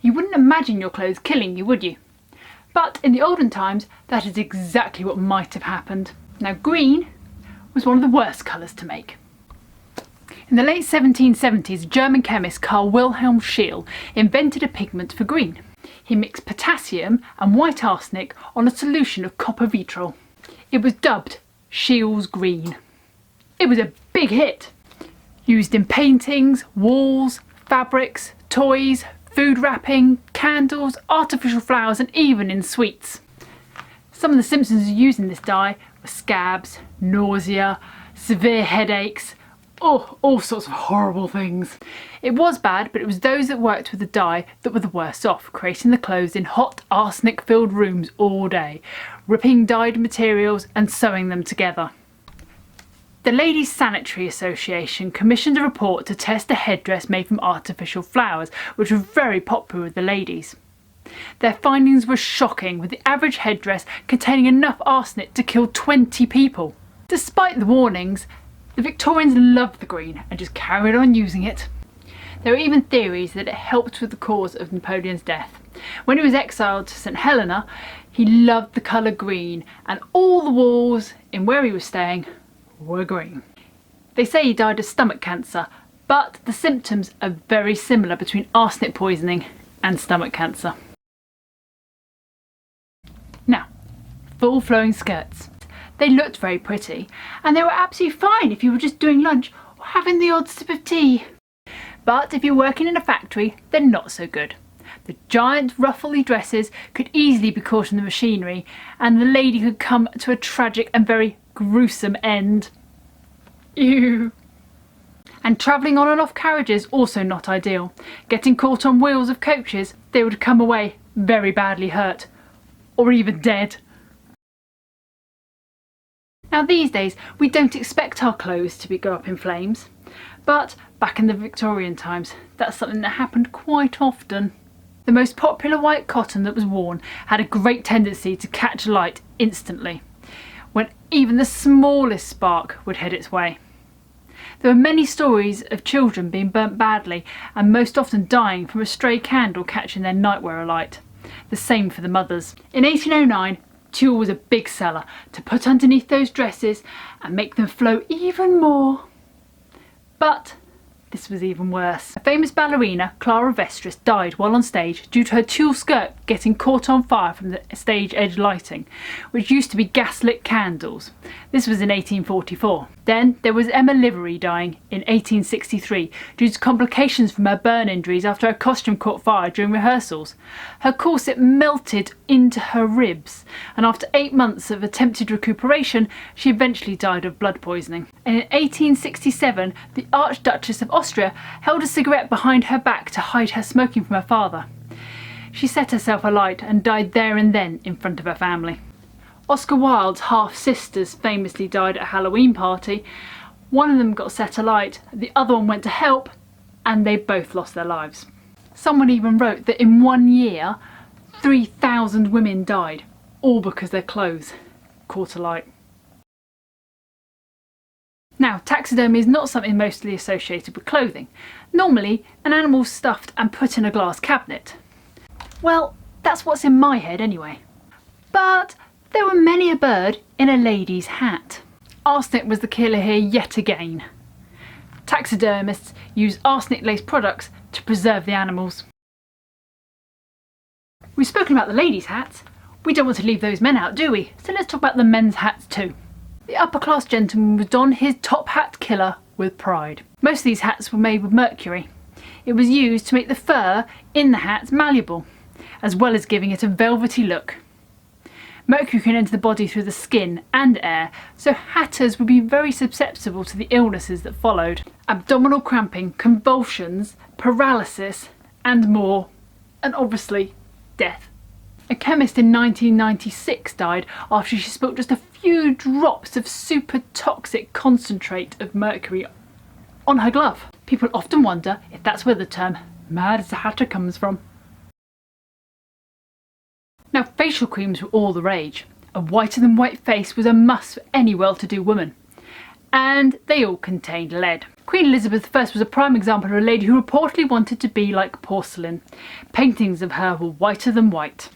You wouldn't imagine your clothes killing you, would you? But in the olden times, that is exactly what might have happened. Now, green was one of the worst colours to make. In the late 1770s, German chemist Carl Wilhelm Scheele invented a pigment for green. He mixed potassium and white arsenic on a solution of copper vitriol. It was dubbed Scheele's Green. It was a big hit. Used in paintings, walls, fabrics, toys, food wrapping, candles, artificial flowers and even in sweets. Some of the symptoms of using this dye were scabs, nausea, severe headaches, all sorts of horrible things. It was bad, but it was those that worked with the dye that were the worst off, creating the clothes in hot, arsenic-filled rooms all day, ripping dyed materials and sewing them together. The Ladies' Sanitary Association commissioned a report to test a headdress made from artificial flowers, which were very popular with the ladies. Their findings were shocking, with the average headdress containing enough arsenic to kill 20 people. Despite the warnings, the Victorians loved the green and just carried on using it. There are even theories that it helped with the cause of Napoleon's death. When he was exiled to St Helena, he loved the colour green, and all the walls in where he was staying were green. They say he died of stomach cancer, but the symptoms are very similar between arsenic poisoning and stomach cancer. Now, full flowing skirts. They looked very pretty, and they were absolutely fine if you were just doing lunch or having the odd sip of tea. But if you're working in a factory, they're not so good. The giant ruffly dresses could easily be caught in the machinery, and the lady could come to a tragic and very gruesome end. Ew. And travelling on and off carriages, also not ideal. Getting caught on wheels of coaches, they would come away very badly hurt, or even dead. Now these days, we don't expect our clothes to go up in flames, but back in the Victorian times, that's something that happened quite often. The most popular white cotton that was worn had a great tendency to catch light instantly, when even the smallest spark would head its way. There were many stories of children being burnt badly and most often dying from a stray candle catching their nightwear alight. The same for the mothers. In 1809, tulle was a big seller to put underneath those dresses and make them flow even more. But this was even worse. A famous ballerina, Clara Vestris, died while on stage due to her tulle skirt getting caught on fire from the stage edge lighting, which used to be gaslit candles. This was in 1844. Then there was Emma Livery dying in 1863 due to complications from her burn injuries after her costume caught fire during rehearsals. Her corset melted into her ribs, and after 8 months of attempted recuperation, she eventually died of blood poisoning. And in 1867, the Archduchess of Austria held a cigarette behind her back to hide her smoking from her father. She set herself alight and died there and then in front of her family. Oscar Wilde's half-sisters famously died at a Halloween party. One of them got set alight, the other one went to help, and they both lost their lives. Someone even wrote that in 1 year, 3,000 women died, all because their clothes caught alight. Now, taxidermy is not something mostly associated with clothing. Normally, an animal's stuffed and put in a glass cabinet. Well, that's what's in my head anyway. But there were many a bird in a lady's hat. Arsenic was the killer here yet again. Taxidermists use arsenic-laced products to preserve the animals. We've spoken about the ladies' hats. We don't want to leave those men out, do we? So let's talk about the men's hats too. The upper-class gentleman would don his top hat killer with pride. Most of these hats were made with mercury. It was used to make the fur in the hats malleable, as well as giving it a velvety look. Mercury can enter the body through the skin and air, so hatters would be very susceptible to the illnesses that followed. Abdominal cramping, convulsions, paralysis, and more. And obviously, death. A chemist in 1996 died after she spilt just a few drops of super toxic concentrate of mercury on her glove. People often wonder if that's where the term mad as a hatter comes from. Now, facial creams were all the rage. A whiter than white face was a must for any well-to-do woman. And they all contained lead. Queen Elizabeth I was a prime example of a lady who reportedly wanted to be like porcelain. Paintings of her were whiter than white.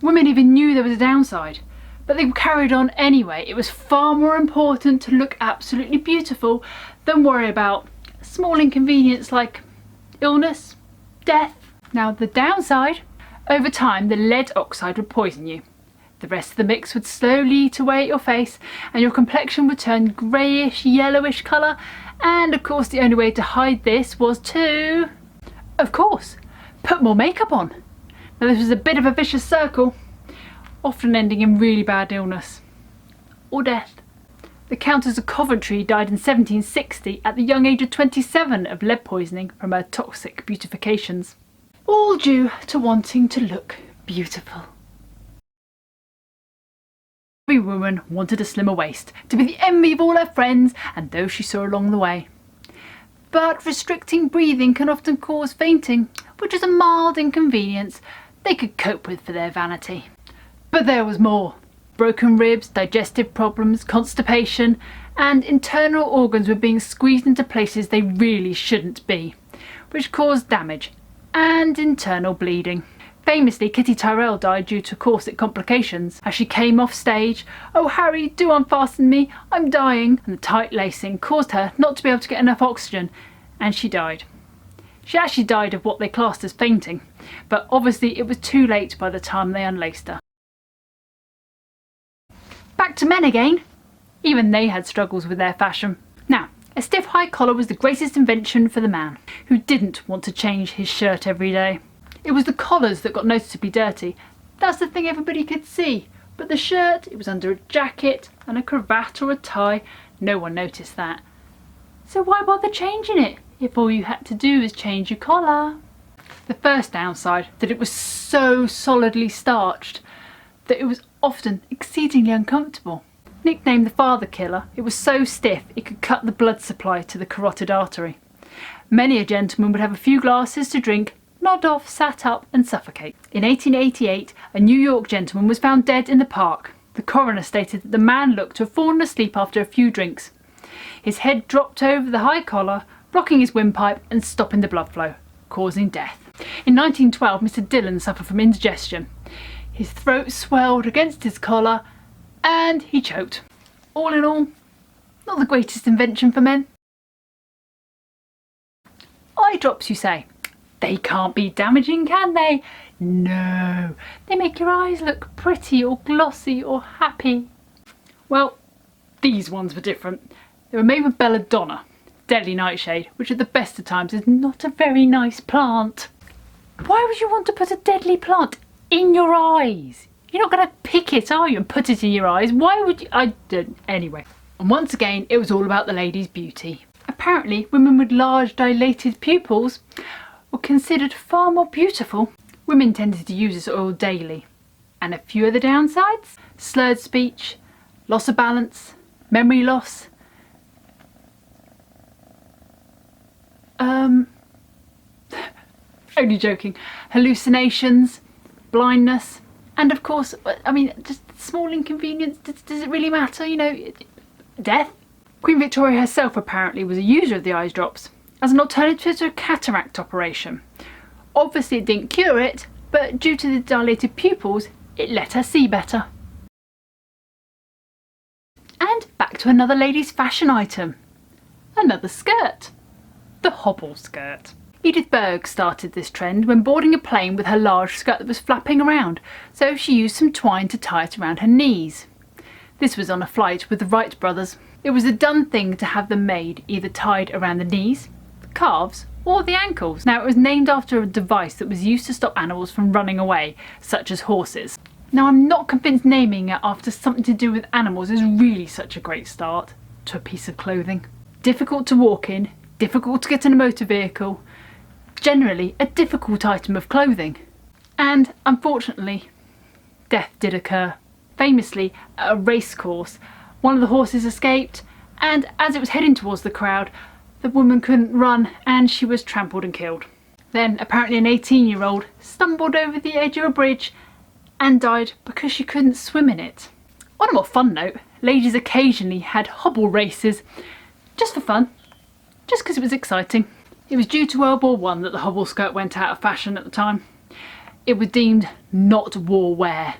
Women even knew there was a downside, but they carried on anyway. It was far more important to look absolutely beautiful than worry about a small inconvenience like illness, death. Now the downside, over time the lead oxide would poison you. The rest of the mix would slowly eat away at your face and your complexion would turn greyish, yellowish colour, and of course the only way to hide this was to, of course, put more makeup on. Now this was a bit of a vicious circle, often ending in really bad illness or death. The Countess of Coventry died in 1760 at the young age of 27 of lead poisoning from her toxic beautifications, all due to wanting to look beautiful. Every woman wanted a slimmer waist, to be the envy of all her friends and those she saw along the way. But restricting breathing can often cause fainting, which is a mild inconvenience they could cope with for their vanity. But there was more. Broken ribs, digestive problems, constipation, and internal organs were being squeezed into places they really shouldn't be, which caused damage and internal bleeding. Famously, Kitty Tyrrell died due to corset complications. As she came off stage, "Oh Harry, do unfasten me, I'm dying," and the tight lacing caused her not to be able to get enough oxygen, and she died. She actually died of what they classed as fainting, but obviously it was too late by the time they unlaced her. Back to men again. Even they had struggles with their fashion. Now, a stiff high collar was the greatest invention for the man, who didn't want to change his shirt every day. It was the collars that got noticeably dirty. That's the thing everybody could see. But the shirt, it was under a jacket and a cravat or a tie. No one noticed that. So why bother changing it if all you had to do was change your collar? The first downside, that it was so solidly starched that it was often exceedingly uncomfortable. Nicknamed the father killer, it was so stiff it could cut the blood supply to the carotid artery. Many a gentleman would have a few glasses to drink, nod off, sat up and suffocate. In 1888, a New York gentleman was found dead in the park. The coroner stated that the man looked to have fallen asleep after a few drinks. His head dropped over the high collar, blocking his windpipe and stopping the blood flow, causing death. In 1912, Mr. Dillon suffered from indigestion. His throat swelled against his collar and he choked. All in all, not the greatest invention for men. Eye drops, you say? They can't be damaging, can they? No, they make your eyes look pretty or glossy or happy. Well, these ones were different. They were made with belladonna, deadly nightshade, which at the best of times is not a very nice plant. Why would you want to put a deadly plant in your eyes? You're not going to pick it, are you, and put it in your eyes? Why would you? I don't. Anyway. And once again, it was all about the lady's beauty. Apparently, women with large dilated pupils were considered far more beautiful. Women tended to use this oil daily. And a few of the downsides: slurred speech, loss of balance, memory loss, only joking, hallucinations, blindness, and of course, I mean, just small inconvenience. Does it really matter? You know, death. Queen Victoria herself apparently was a user of the eye drops as an alternative to a cataract operation. Obviously it didn't cure it, but due to the dilated pupils, it let her see better. And back to another lady's fashion item. Another skirt. The Hobble Skirt. Edith Berg started this trend when boarding a plane with her large skirt that was flapping around, so she used some twine to tie it around her knees. This was on a flight with the Wright brothers. It was a done thing to have them made either tied around the knees, the calves, or the ankles. Now, it was named after a device that was used to stop animals from running away, such as horses. Now, I'm not convinced naming it after something to do with animals is really such a great start to a piece of clothing. Difficult to walk in, difficult to get in a motor vehicle, generally a difficult item of clothing. And unfortunately, death did occur. Famously, at a race course, one of the horses escaped, and as it was heading towards the crowd, the woman couldn't run and she was trampled and killed. Then apparently an 18-year-old stumbled over the edge of a bridge and died because she couldn't swim in it. On a more fun note, ladies occasionally had hobble races just for fun. just because it was exciting. It was due to World War I that the hobble skirt went out of fashion at the time. It was deemed not war wear,